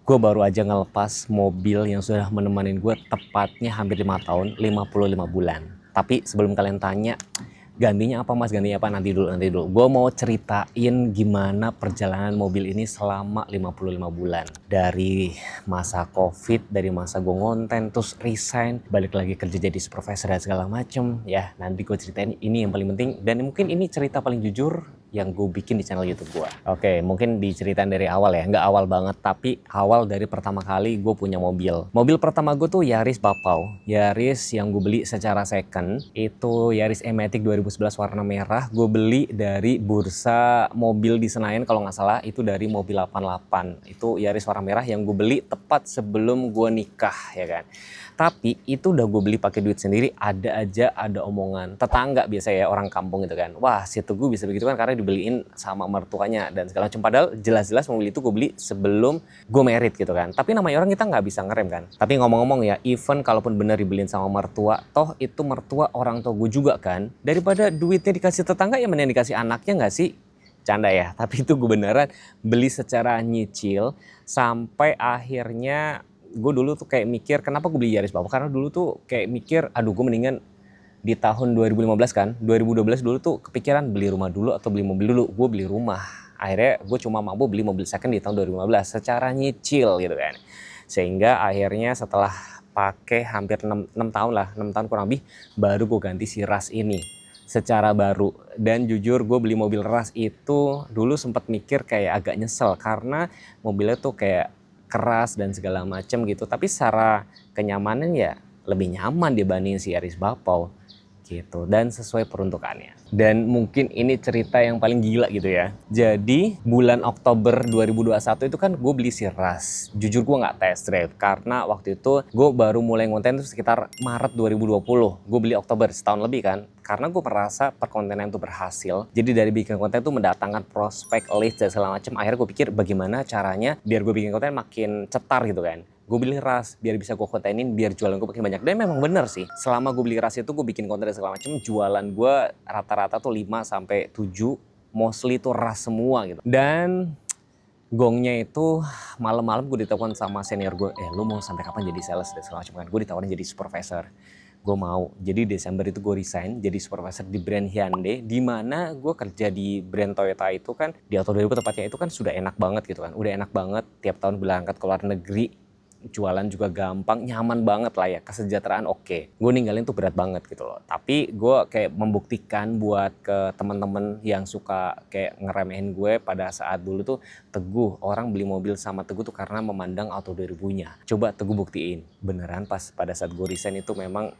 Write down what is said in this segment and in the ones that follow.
Gue baru aja ngelepas mobil yang sudah menemani gue tepatnya hampir 5 tahun, 55 bulan. Tapi sebelum kalian tanya, gantinya apa mas, gantinya apa, nanti dulu. Gue mau ceritain gimana perjalanan mobil ini selama 55 bulan. Dari masa covid, dari masa gue ngonten, terus resign, balik lagi kerja jadi supervisor dan segala macem. Ya nanti gue ceritain ini yang paling penting. Dan mungkin ini cerita paling jujur yang gue bikin di channel YouTube gue. Oke, mungkin diceritain dari awal ya, nggak awal banget, tapi awal dari pertama kali gue punya mobil. Mobil pertama gue tuh Yaris Bapau, Yaris yang gue beli secara second, itu Yaris E-Matic 2011 warna merah. Gue beli dari bursa mobil di Senayan kalau nggak salah, itu dari Mobil 88. Itu Yaris warna merah yang gue beli tepat sebelum gue nikah, ya kan. Tapi itu udah gue beli pakai duit sendiri, ada omongan tetangga biasa ya, orang kampung gitu kan. Wah, si Teguh bisa begitu kan karena dibeliin sama mertuanya dan segala macam. Padahal jelas-jelas mobil itu gue beli sebelum gue married gitu kan. Tapi namanya orang kita nggak bisa ngerem kan. Tapi ngomong-ngomong ya, even kalaupun bener dibeliin sama mertua, toh itu mertua orang tua gue juga kan. Daripada duitnya dikasih tetangga ya mending dikasih anaknya nggak sih? Canda ya, tapi itu gue beneran beli secara nyicil sampai akhirnya gue dulu tuh kayak mikir kenapa gue beli Yaris Bapau, karena dulu tuh kayak mikir aduh gue mendingan di tahun 2015 kan, 2012 dulu tuh kepikiran beli rumah dulu atau beli mobil dulu. Gue beli rumah, akhirnya gue cuma mampu beli mobil second di tahun 2015 secara nyicil gitu kan. Sehingga akhirnya setelah pakai hampir 6 tahun lah, 6 tahun kurang lebih, baru gue ganti si Ras ini secara baru. Dan jujur gue beli mobil Ras itu dulu sempat mikir kayak agak nyesel karena mobilnya tuh kayak keras dan segala macam gitu, tapi secara kenyamanan ya lebih nyaman dibanding si Yaris Bapau gitu, dan sesuai peruntukannya. Dan mungkin ini cerita yang paling gila gitu ya. Jadi bulan Oktober 2021 itu kan gue beli si Ras. Jujur gue nggak test drive karena waktu itu gue baru mulai ngonten tuh sekitar Maret 2020. Gue beli Oktober, setahun lebih kan. Karena gue merasa perkontenan itu berhasil. Jadi dari bikin konten itu mendatangkan prospek, leads dan segala macam. Akhirnya gue pikir bagaimana caranya biar gue bikin konten makin cetar gitu kan. Gue beli Ras biar bisa gue kontenin, biar jualan gue makin banyak. Dan memang bener sih, selama gue beli Ras itu gue bikin konten dan segala macam, jualan gue rata-rata tuh 5 sampai 7, mostly tuh Ras semua gitu. Dan gongnya itu malam-malam gue ditelepon sama senior gue, lu mau sampai kapan jadi sales dan segala macam kan. Gue ditawarin jadi supervisor. Gue mau. Jadi Desember itu gue resign jadi supervisor di brand Hyundai, di mana gue kerja di brand Toyota itu kan, di Auto 2000 tepatnya, itu kan sudah enak banget gitu kan. Udah enak banget, tiap tahun berangkat ke luar negeri, jualan juga gampang, nyaman banget lah ya, kesejahteraan oke. Gue ninggalin tuh berat banget gitu loh. Tapi gue kayak membuktikan buat ke teman-teman yang suka kayak ngeremehin gue pada saat dulu tuh, Teguh, orang beli mobil sama Teguh tuh karena memandang Auto 2000-nya. Coba Teguh buktiin. Beneran pas pada saat gue resign itu memang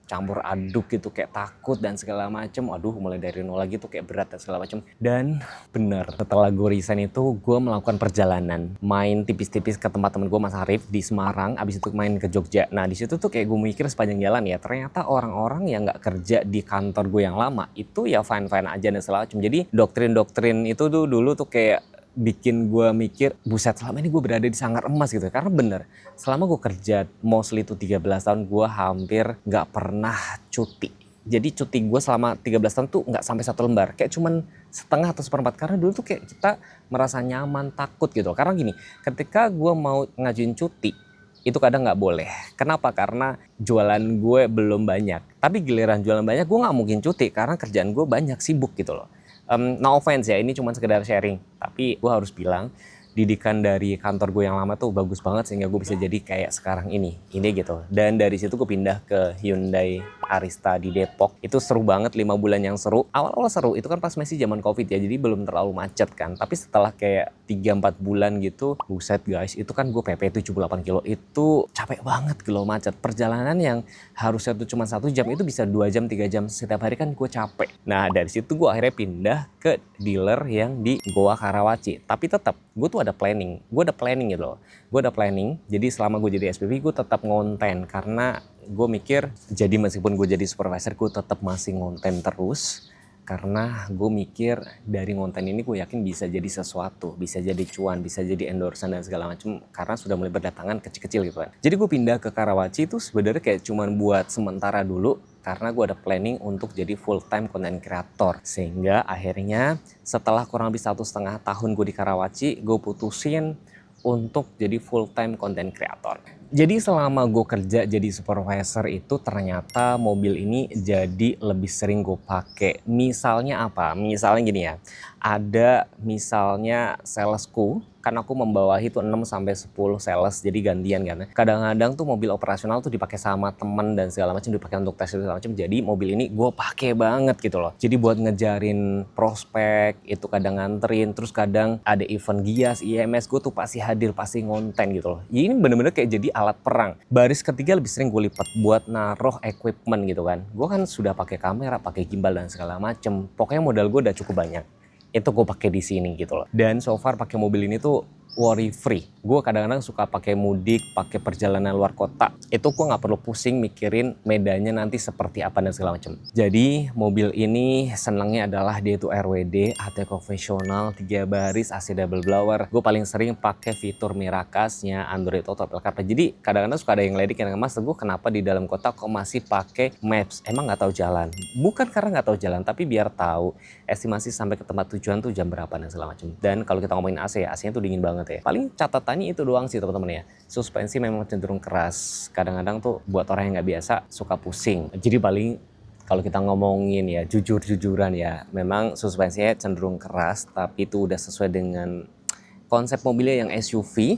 campur aduk gitu, kayak takut dan segala macem. Aduh, mulai dari nol lagi tuh kayak berat dan segala macem. Dan bener, setelah gue resign itu gue melakukan perjalanan, main tipis-tipis ke tempat temen gue Mas Arif di Semarang, abis itu main ke Jogja. Nah di situ tuh kayak gue mikir sepanjang jalan ya, ternyata orang-orang yang nggak kerja di kantor gue yang lama itu ya fine-fine aja dan segala macem. Jadi doktrin-doktrin itu tuh dulu tuh kayak bikin gue mikir, buset, selama ini gue berada di sangkar emas gitu. Karena bener, selama gue kerja mostly itu 13 tahun, gue hampir gak pernah cuti. Jadi cuti gue selama 13 tahun tuh gak sampai 1 lembar, kayak cuman setengah atau seperempat. Karena dulu tuh kayak kita merasa nyaman, takut gitu. Karena gini, ketika gue mau ngajuin cuti, itu kadang gak boleh. Kenapa? Karena jualan gue belum banyak. Tapi giliran jualan banyak, gue gak mungkin cuti karena kerjaan gue banyak, sibuk gitu loh. No offense ya, ini cuma sekedar sharing. Tapi gue harus bilang, didikan dari kantor gue yang lama tuh bagus banget sehingga gue bisa jadi kayak sekarang ini gitu. Dan dari situ gue pindah ke Hyundai Arista di Depok. Itu seru banget, 5 bulan yang seru. Awal-awal seru, itu kan pas masih zaman Covid ya, jadi belum terlalu macet kan. Tapi setelah kayak 3-4 bulan gitu, buset guys, itu kan gue PP 78 kilo, itu capek banget gitu macet. Perjalanan yang harusnya tuh cuma 1 jam, itu bisa 2 jam, 3 jam setiap hari, kan gue capek. Nah dari situ gue akhirnya pindah ke dealer yang di Goa Karawaci. Tapi tetap gue tuh ada planning gitu loh. Gue ada planning, jadi selama gue jadi SPV gue tetap ngonten, karena gue mikir jadi meskipun gue jadi supervisor gue tetap masih ngonten terus, karena gue mikir dari ngonten ini gue yakin bisa jadi sesuatu, bisa jadi cuan, bisa jadi endorsean dan segala macam, karena sudah mulai berdatangan kecil-kecil gitu kan. Jadi gue pindah ke Karawaci itu sebenarnya kayak cuman buat sementara dulu, karena gue ada planning untuk jadi full time content creator. Sehingga akhirnya setelah kurang lebih 1,5 tahun gue di Karawaci, gue putusin untuk jadi full time content creator. Jadi selama gue kerja jadi supervisor itu ternyata mobil ini jadi lebih sering gue pakai. Misalnya apa? Misalnya gini ya, ada misalnya salesku, kan aku membawahi itu 6 sampai 10 sales, jadi gantian kan. Kadang-kadang tuh mobil operasional tuh dipakai sama temen dan segala macam, dipakai untuk tes segala macam. Jadi mobil ini gue pakai banget gitu loh. Jadi buat ngejarin prospek itu kadang nganterin, terus kadang ada event Gias, IMS, gue tuh pasti hadir, pasti ngonten gitu loh. Ini bener-bener kayak jadi alat perang. Baris ketiga lebih sering gue lipat buat naruh equipment gitu kan. Gue kan sudah pakai kamera, pakai gimbal dan segala macem. Pokoknya modal gue udah cukup banyak. Itu gue pakai di sini gitu loh. Dan so far pakai mobil ini tuh worry free. Gue kadang-kadang suka pakai mudik, pakai perjalanan luar kota. Itu gue nggak perlu pusing mikirin medannya nanti seperti apa dan segala macam. Jadi mobil ini senangnya adalah dia itu RWD, AT konvensional, 3 baris, AC double blower. Gue paling sering pakai fitur Miracast-nya Android Auto, Apple CarPlay. Jadi kadang-kadang suka ada yang ledik yang mas, gue kenapa di dalam kota kok masih pakai Maps? Emang nggak tahu jalan? Bukan karena nggak tahu jalan, tapi biar tahu estimasi sampai ke tempat tujuan tuh jam berapa dan segala macam. Dan kalau kita ngomongin AC, AC-nya tuh dingin banget ya. Paling catatannya itu doang sih teman-teman ya. Suspensi memang cenderung keras. Kadang-kadang tuh buat orang yang nggak biasa suka pusing. Jadi paling kalau kita ngomongin ya jujur-jujuran ya, memang suspensinya cenderung keras, tapi itu udah sesuai dengan konsep mobilnya yang SUV.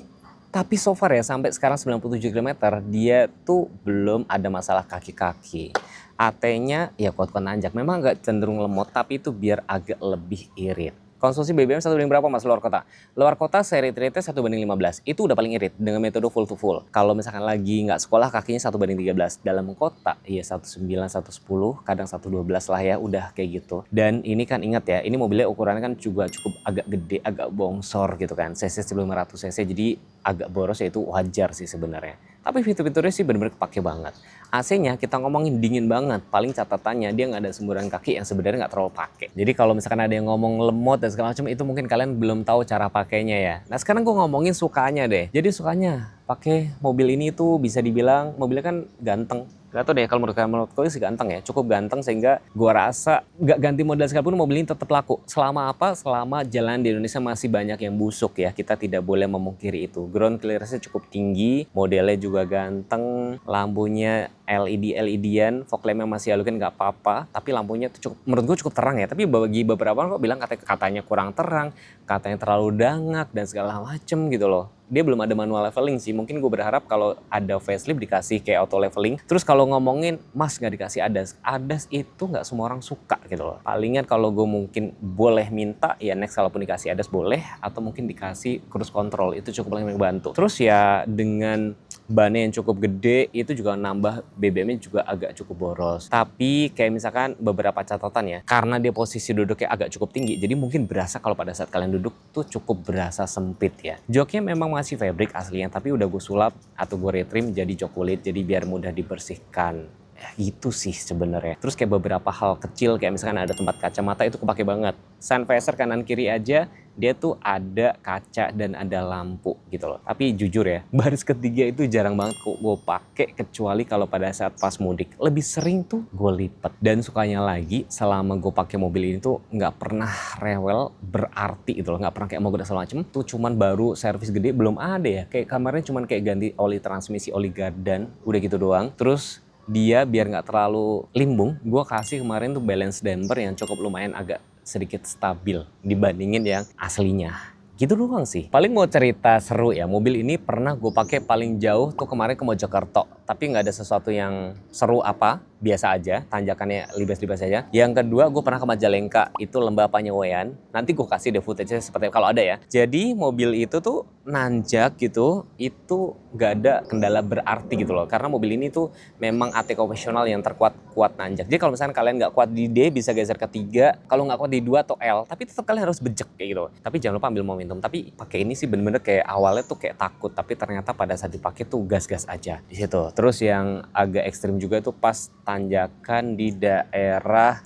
Tapi so far ya sampai sekarang 97 km dia tuh belum ada masalah kaki-kaki. AT-nya ya kuat-kuat nanjak. Memang agak cenderung lemot, tapi itu biar agak lebih irit. Konsumsi BBM 1 banding berapa mas luar kota? Luar kota seri rate 1 banding 15. Itu udah paling irit dengan metode full to full. Kalau misalkan lagi nggak sekolah kakinya 1 banding 13. Dalam kota ya 19, 110, kadang 112 lah ya udah kayak gitu. Dan ini kan ingat ya, ini mobilnya ukurannya kan juga cukup agak gede, agak bongsor gitu kan. CC 1500 cc jadi agak boros ya itu wajar sih sebenarnya. Tapi fitur-fiturnya sih benar-benar kepake banget. AC-nya kita ngomongin dingin banget. Paling catatannya dia nggak ada semburan kaki yang sebenarnya nggak terlalu pakai. Jadi kalau misalkan ada yang ngomong lemot dan segala macam itu mungkin kalian belum tahu cara pakainya ya. Nah sekarang gue ngomongin sukanya deh. Jadi sukanya pakai mobil ini tuh bisa dibilang mobilnya kan ganteng. Gak tau deh kalau menurut gue sih ganteng ya, cukup ganteng sehingga gue rasa gak ganti model sekalipun mobil ini tetap laku. Selama apa? Selama jalan di Indonesia masih banyak yang busuk ya, kita tidak boleh memungkiri itu. Ground clearance-nya cukup tinggi, modelnya juga ganteng, lampunya LED-LED-an, fog lamp-nya masih halogen gak apa-apa, tapi lampunya tuh cukup, menurut gue cukup terang ya. Tapi bagi beberapa orang kok bilang katanya kurang terang, katanya terlalu dangak dan segala macem gitu loh. Dia belum ada manual leveling sih, mungkin gue berharap kalau ada facelift dikasih kayak auto leveling. Terus kalau ngomongin mas gak dikasih ADAS itu gak semua orang suka gitu loh. Palingan kalau gue mungkin boleh minta ya next kalaupun dikasih ADAS boleh, atau mungkin dikasih cruise control, itu cukup paling membantu. Terus ya dengan bannya yang cukup gede itu juga nambah BBM-nya juga agak cukup boros. Tapi kayak misalkan beberapa catatan ya, karena dia posisi duduknya agak cukup tinggi, jadi mungkin berasa kalau pada saat kalian duduk tuh cukup berasa sempit ya. Joknya memang masih fabric aslinya, tapi udah gue sulap atau gue retrim jadi jok kulit, jadi biar mudah dibersihkan. Ya, gitu sih sebenarnya. Terus kayak beberapa hal kecil kayak misalkan ada tempat kacamata itu kepake banget. Sun visor kanan kiri aja dia tuh ada kaca dan ada lampu gitu loh. Tapi jujur ya, baris ketiga itu jarang banget kok gue pakai kecuali kalau pada saat pas mudik. Lebih sering tuh gue lipet. Dan sukanya lagi selama gue pakai mobil ini tuh nggak pernah rewel berarti gitu loh, nggak pernah kayak mogok dan segala macem. Tuh cuman baru servis gede belum ada ya. Kayak kamarnya cuman kayak ganti oli transmisi, oli gardan, udah gitu doang. Terus dia biar nggak terlalu limbung, gue kasih kemarin tuh balance damper yang cukup lumayan agak sedikit stabil dibandingin yang aslinya. Gitu doang sih. Paling mau cerita seru ya, mobil ini pernah gue pakai paling jauh tuh kemarin ke Mojokerto. Tapi nggak ada sesuatu yang seru apa, biasa aja, tanjakannya libas-libas aja. Yang kedua gue pernah ke Majalengka, itu lembah Panyewean. Nanti gue kasih deh footage-nya seperti kalau ada ya. Jadi mobil itu tuh nanjak gitu, itu nggak ada kendala berarti gitu loh. Karena mobil ini tuh memang AT konvensional yang terkuat nanjak. Jadi kalau misalnya kalian nggak kuat di D bisa geser ke 3, kalau nggak kuat di 2 atau L, tapi tetap kalian harus bejek kayak gitu. Tapi jangan lupa ambil momentum. Tapi pakai ini sih bener-bener kayak awalnya tuh kayak takut, tapi ternyata pada saat dipakai tuh gas-gas aja di situ. Terus yang agak ekstrim juga itu pas tanjakan di daerah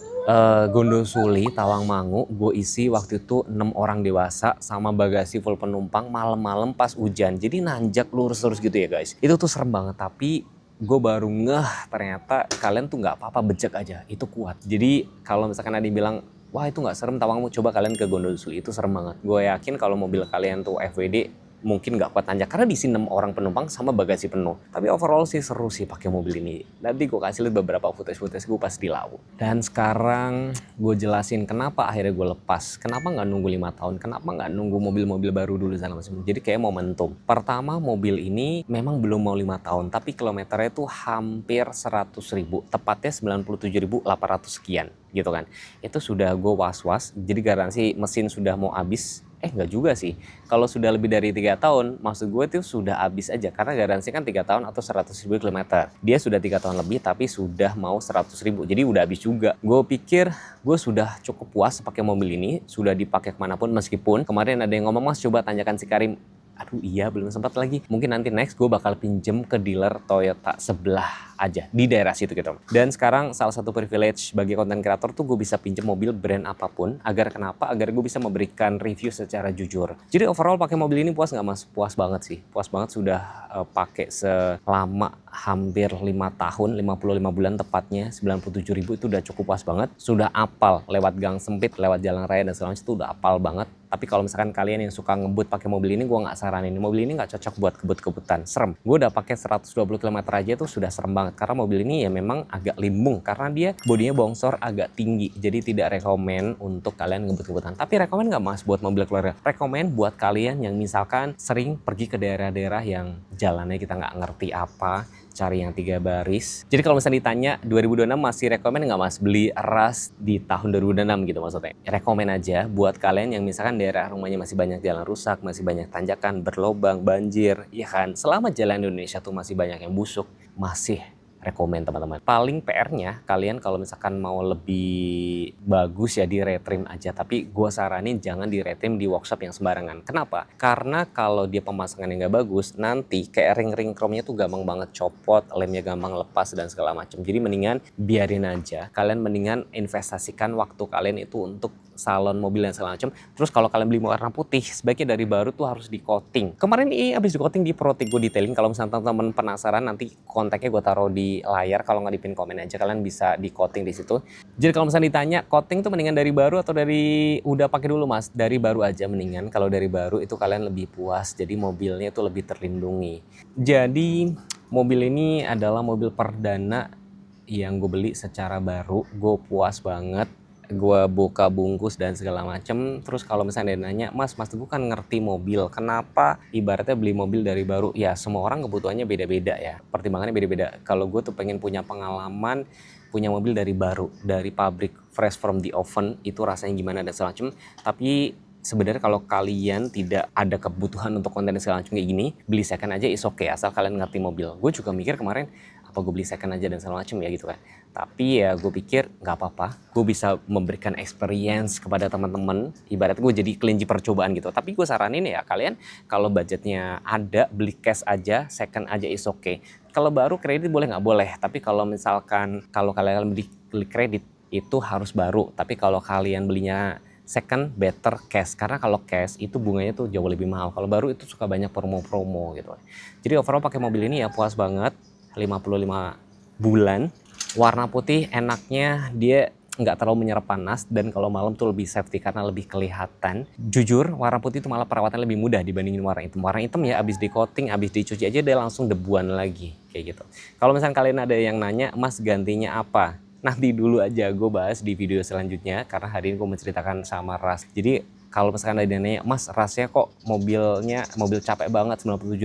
Gondosuli, Tawangmangu, gue isi waktu itu 6 orang dewasa sama bagasi full penumpang malam-malam pas hujan. Jadi nanjak lurus-lurus gitu ya guys. Itu tuh serem banget, tapi gue baru ngeh ternyata kalian tuh nggak apa-apa, bejek aja, itu kuat. Jadi kalau misalkan ada yang bilang, wah itu nggak serem Tawangmangu, coba kalian ke Gondosuli, itu serem banget. Gue yakin kalau mobil kalian tuh FWD, mungkin nggak kuat nanjak karena diisi 6 orang penumpang sama bagasi penuh. Tapi overall sih seru sih pakai mobil ini. Nanti gue kasih lihat beberapa footage gue pas di laut. Dan sekarang gue jelasin kenapa akhirnya gue lepas. Kenapa nggak nunggu 5 tahun? Kenapa nggak nunggu mobil-mobil baru dulu sana macam. Jadi kayak momentum. Pertama, mobil ini memang belum mau 5 tahun, tapi kilometernya itu hampir 100.000, tepatnya 97.800 sekian gitu kan. Itu sudah gue was-was, jadi garansi mesin sudah mau habis. Enggak juga sih, kalau sudah lebih dari 3 tahun, maksud gue itu sudah habis aja, karena garansi kan 3 tahun atau 100.000 kilometer. Dia sudah 3 tahun lebih tapi sudah mau 100.000, jadi udah habis juga. Gue pikir gue sudah cukup puas pakai mobil ini, sudah dipakai kemanapun, meskipun kemarin ada yang ngomong, Mas coba tanyakan si Karim. Aduh iya, belum sempat lagi. Mungkin nanti next gue bakal pinjem ke dealer Toyota sebelah aja di daerah situ gitu. Dan sekarang salah satu privilege bagi konten kreator tuh gue bisa pinjem mobil brand apapun. Agar kenapa? Agar gue bisa memberikan review secara jujur. Jadi overall pakai mobil ini puas nggak Mas? Puas banget sih. Puas banget, sudah pakai selama hampir 5 tahun, 55 bulan tepatnya, 97.000 itu udah cukup puas banget. Sudah apal lewat gang sempit, lewat jalan raya dan segala macam itu udah apal banget. Tapi kalau misalkan kalian yang suka ngebut pakai mobil ini, gue nggak saranin. Mobil ini nggak cocok buat kebut-kebutan, serem. Gue udah pakai 120 km aja tuh sudah serem banget. Karena mobil ini ya memang agak limbung, karena dia bodinya bongsor agak tinggi. Jadi tidak rekomen untuk kalian ngebut-kebutan. Tapi rekomen nggak Mas buat mobil keluarga? Rekomen buat kalian yang misalkan sering pergi ke daerah-daerah yang jalannya kita nggak ngerti apa, cari yang 3 baris. Jadi kalau misalnya ditanya 2026 masih rekomen nggak Mas beli ras di tahun 2026 gitu maksudnya? Rekomen aja buat kalian yang misalkan daerah rumahnya masih banyak jalan rusak, masih banyak tanjakan, berlobang, banjir, ya kan? Selama jalan Indonesia tuh masih banyak yang busuk, masih rekomen teman-teman. Paling PR-nya kalian kalau misalkan mau lebih bagus ya di retrim aja, tapi gue saranin jangan di retrim di workshop yang sembarangan. Kenapa? Karena kalau dia pemasangan yang nggak bagus, nanti kayak ring-ring chrome-nya tuh gampang banget copot, lemnya gampang lepas dan segala macam. Jadi mendingan biarin aja. Kalian mendingan investasikan waktu kalian itu untuk salon mobil dan segala macam. Terus kalau kalian beli warna putih, sebaiknya dari baru tuh harus di coating. Kemarin ini habis di coating di Protik gue detailing. Kalau misalnya teman-teman penasaran, nanti kontaknya gue taruh di layar. Kalau nggak di pin komen aja, kalian bisa di coating di situ. Jadi kalau misalnya ditanya coating tuh mendingan dari baru atau dari udah pakai dulu Mas? Dari baru aja mendingan. Kalau dari baru itu kalian lebih puas. Jadi mobilnya itu lebih terlindungi. Jadi mobil ini adalah mobil perdana yang gue beli secara baru. Gue puas banget. Gue buka bungkus dan segala macem. Terus kalau misalnya dia nanya, Mas Teguh kan ngerti mobil, kenapa ibaratnya beli mobil dari baru? Ya semua orang kebutuhannya beda-beda ya, pertimbangannya beda-beda. Kalau gue tuh pengen punya pengalaman, punya mobil dari baru, dari pabrik, fresh from the oven, itu rasanya gimana dan segala macem. Tapi sebenarnya kalau kalian tidak ada kebutuhan untuk konten segala macam kayak gini, beli second aja is okay, asal kalian ngerti mobil. Gue juga mikir kemarin, apa gue beli second aja dan segala macam ya gitu kan. Tapi ya gue pikir nggak apa-apa, gue bisa memberikan experience kepada teman-teman. Ibarat gue jadi kelinci percobaan gitu. Tapi gue saranin ya kalian kalau budgetnya ada, beli cash aja, second aja is okay. Kalau baru kredit boleh nggak boleh. Tapi kalau misalkan kalau kalian beli kredit itu harus baru. Tapi kalau kalian belinya second better cash, karena kalau cash itu bunganya tuh jauh lebih mahal. Kalau baru itu suka banyak promo-promo gitu. Jadi overall pakai mobil ini ya puas banget. 55 bulan. Warna putih enaknya dia nggak terlalu menyerap panas, dan kalau malam tuh lebih safety karena lebih kelihatan. Jujur warna putih itu malah perawatannya lebih mudah dibandingin warna hitam. Warna hitam ya abis di coating, abis dicuci aja dia langsung debuan lagi kayak gitu. Kalau misalnya kalian ada yang nanya, Mas gantinya apa? Nanti dulu aja gue bahas di video selanjutnya, karena hari ini gue menceritakan sama ras. Jadi kalau misalkan ada yang nanya, Mas rasnya kok mobil capek banget 97.000.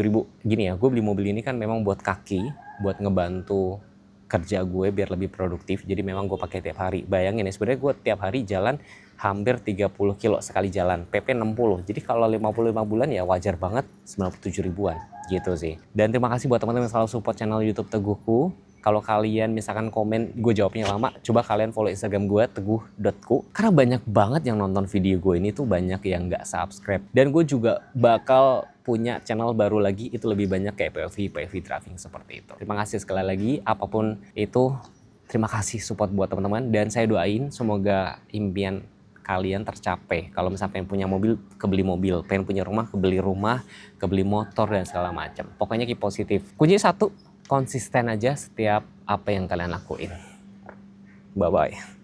Gini ya, gue beli mobil ini kan memang buat kaki, buat ngebantu kerja gue biar lebih produktif. Jadi memang gue pakai tiap hari. Bayangin ya, sebenarnya gue tiap hari jalan hampir 30 kilo sekali jalan, PP 60. Jadi kalau 55 bulan ya wajar banget 97 ribuan gitu sih. Dan terima kasih buat teman-teman yang selalu support channel YouTube Teguhku. Kalau kalian misalkan komen gue jawabnya lama, coba kalian follow Instagram gue teguh.ku. Karena banyak banget yang nonton video gue ini tuh banyak yang nggak subscribe. Dan gue juga bakal punya channel baru lagi, itu lebih banyak kayak POV driving seperti itu. Terima kasih sekali lagi, apapun itu, terima kasih support buat teman-teman. Dan saya doain semoga impian kalian tercapai. Kalau misalnya pengen punya mobil, kebeli mobil. Pengen punya rumah, kebeli motor dan segala macam. Pokoknya keep positif. Kunci satu, konsisten aja setiap apa yang kalian lakuin. Bye-bye.